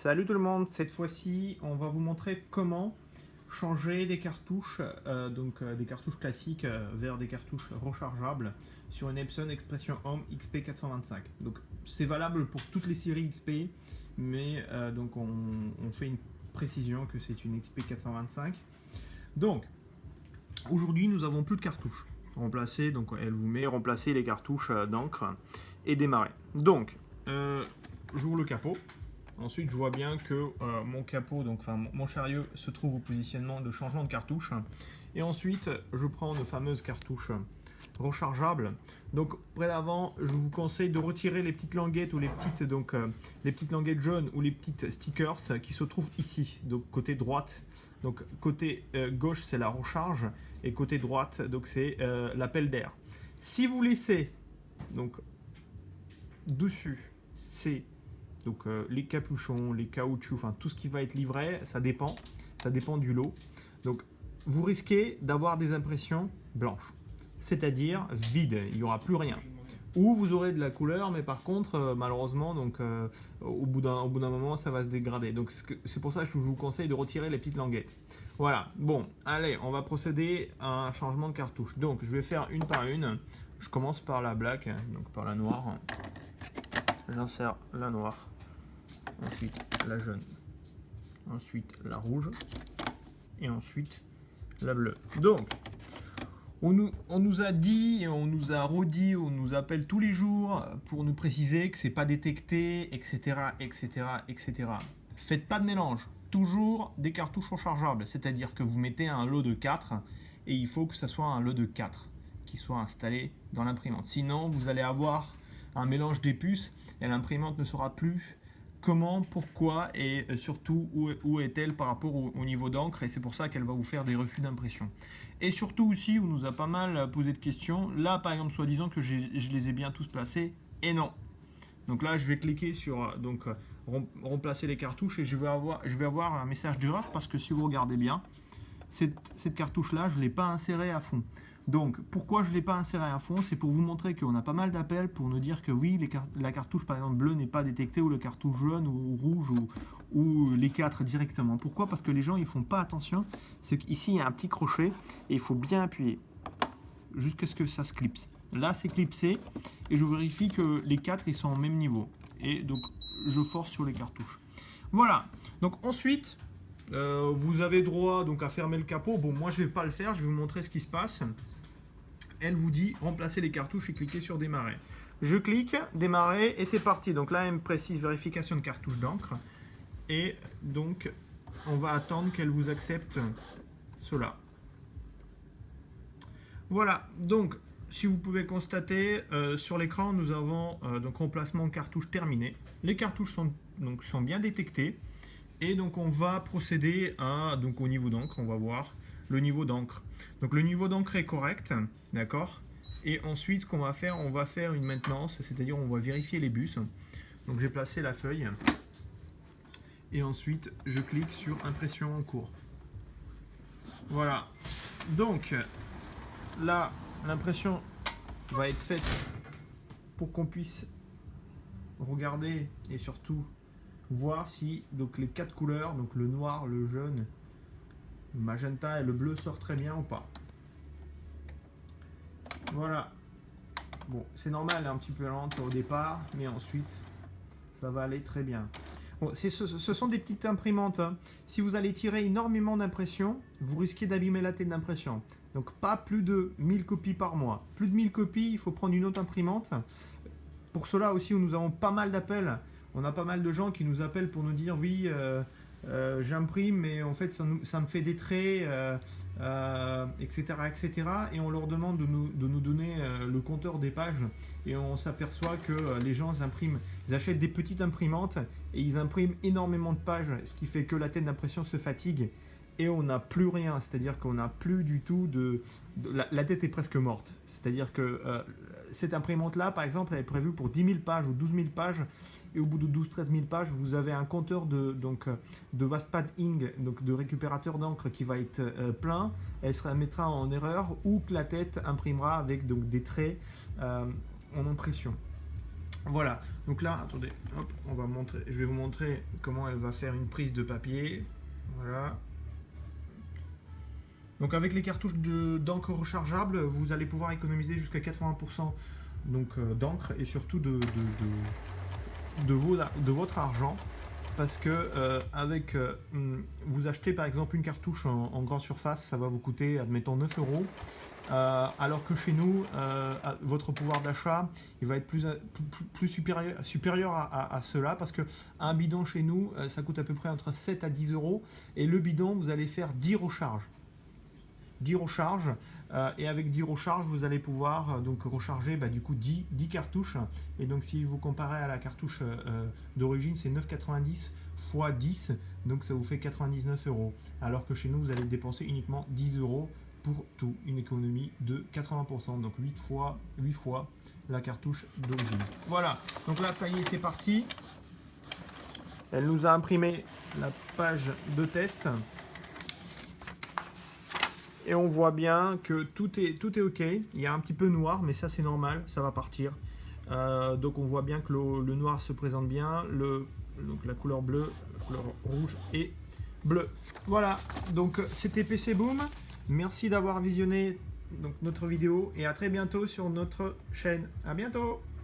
Salut tout le monde, cette fois-ci on va vous montrer comment changer des cartouches, des cartouches classiques vers des cartouches rechargeables sur une Epson Expression Home XP425. Donc c'est valable pour toutes les séries XP, mais on fait une précision que c'est une XP425. Donc aujourd'hui nous avons plus de cartouches. Remplacer, donc elle vous met remplacer les cartouches d'encre et démarrer. Donc j'ouvre le capot. Ensuite, je vois bien que mon capot, mon chariot, se trouve au positionnement de changement de cartouche. Et ensuite, je prends nos fameuses cartouches rechargeables. Donc, près d'avant, je vous conseille de retirer les petites languettes ou les petites languettes jaunes ou les petites stickers qui se trouvent ici, donc côté droite. Donc, côté gauche, c'est la recharge et côté droite, donc c'est l'appel d'air. Si vous laissez donc dessus, c'est les capuchons, les caoutchoucs, enfin tout ce qui va être livré, ça dépend du lot. Donc vous risquez d'avoir des impressions blanches, c'est-à-dire vides, il n'y aura plus rien. Ou vous aurez de la couleur, mais par contre, malheureusement, au bout d'un moment, ça va se dégrader. Donc c'est pour ça que je vous conseille de retirer les petites languettes. Voilà, bon, allez, on va procéder à un changement de cartouche. Donc je vais faire une par une. Je commence par la black, donc par la noire. J'insère la noire. Ensuite la jaune, ensuite la rouge et ensuite la bleue. Donc on nous a dit, on nous a redit, on nous appelle tous les jours pour nous préciser que c'est pas détecté, etc., etc., etc. Faites pas de mélange, toujours des cartouches rechargeables, c'est-à-dire que vous mettez un lot de 4 et il faut que ça soit un lot de 4 qui soit installé dans l'imprimante. Sinon vous allez avoir un mélange des puces et l'imprimante ne saura plus comment, pourquoi et surtout où est-elle par rapport au niveau d'encre, et c'est pour ça qu'elle va vous faire des refus d'impression. Et surtout aussi, on nous a pas mal posé de questions. Là par exemple, soi-disant que je les ai bien tous placés, et non. Donc là je vais cliquer sur remplacer les cartouches et je vais avoir un message d'erreur parce que si vous regardez bien, cette cartouche là je ne l'ai pas insérée à fond. Donc pourquoi je ne l'ai pas inséré à fond, c'est pour vous montrer qu'on a pas mal d'appels pour nous dire que oui, la cartouche par exemple bleue n'est pas détectée, ou le cartouche jaune ou rouge ou les 4 directement. Pourquoi? Parce que les gens ils font pas attention, c'est qu'ici il y a un petit crochet et il faut bien appuyer jusqu'à ce que ça se clipse. Là c'est clipsé et je vérifie que les 4 ils sont au même niveau. Et donc je force sur les cartouches. Voilà, donc ensuite vous avez droit à fermer le capot. Bon, moi je vais pas le faire, je vais vous montrer ce qui se passe. Elle vous dit remplacer les cartouches et cliquez sur démarrer. Je clique, démarrer et c'est parti. Donc là elle me précise vérification de cartouche d'encre et donc on va attendre qu'elle vous accepte cela. Voilà, donc si vous pouvez constater sur l'écran nous avons remplacement de cartouche terminé. Les cartouches sont bien détectées. Et donc on va procéder au niveau d'encre, on va voir le niveau d'encre. Donc le niveau d'encre est correct, d'accord. Et ensuite ce qu'on va faire, on va faire une maintenance, c'est-à-dire on va vérifier les bus. Donc j'ai placé la feuille et ensuite je clique sur impression en cours. Voilà. Donc là l'impression va être faite pour qu'on puisse regarder et surtout voir si les 4 couleurs, donc le noir, le jaune, le magenta et le bleu sortent très bien ou pas. Voilà. Bon, c'est normal, elle est un petit peu lente au départ, mais ensuite, ça va aller très bien. Bon, ce sont des petites imprimantes. Hein. Si vous allez tirer énormément d'impression, vous risquez d'abîmer la tête d'impression. Donc, pas plus de 1000 copies par mois. Plus de 1000 copies, il faut prendre une autre imprimante. Pour cela aussi, nous avons pas mal d'appels. On a pas mal de gens qui nous appellent pour nous dire oui, j'imprime, mais en fait ça me fait des traits, etc., etc. Et on leur demande de nous donner le compteur des pages. Et on s'aperçoit que les gens ils achètent des petites imprimantes et ils impriment énormément de pages, ce qui fait que la tête d'impression se fatigue et on n'a plus rien. C'est-à-dire qu'on n'a plus du tout la tête est presque morte. C'est-à-dire que cette imprimante-là, par exemple, elle est prévue pour 10 000 pages ou 12 000 pages. Et au bout de 12-13 000 pages, vous avez un compteur de Wattpad Ink, donc de récupérateur d'encre qui va être plein. Elle se mettra en erreur ou que la tête imprimera avec des traits en impression. Voilà, donc là, attendez, hop, je vais vous montrer comment elle va faire une prise de papier. Voilà. Donc avec les cartouches d'encre rechargeable, vous allez pouvoir économiser jusqu'à 80% d'encre et surtout de votre argent. Parce que vous achetez par exemple une cartouche en grande surface, ça va vous coûter, admettons, 9 euros. Alors que chez nous, votre pouvoir d'achat il va être plus supérieur à cela, parce qu'un bidon chez nous, ça coûte à peu près entre 7 à 10 euros, et le bidon, vous allez faire 10 recharges. 10 recharges, et avec 10 recharges, vous allez pouvoir donc recharger du coup 10 cartouches. Et donc si vous comparez à la cartouche d'origine, c'est 9,90 x 10, donc ça vous fait 99 euros. Alors que chez nous, vous allez dépenser uniquement 10 euros pour tout, une économie de 80%, donc 8 fois la cartouche d'origine. Voilà, donc là ça y est, c'est parti. Elle nous a imprimé la page de test. Et on voit bien que tout est ok. Il y a un petit peu noir, mais ça c'est normal, ça va partir. Donc on voit bien que le noir se présente bien, donc la couleur bleue, la couleur rouge et bleu. Voilà, donc c'était PC Boom. Merci d'avoir visionné notre vidéo et à très bientôt sur notre chaîne. À bientôt.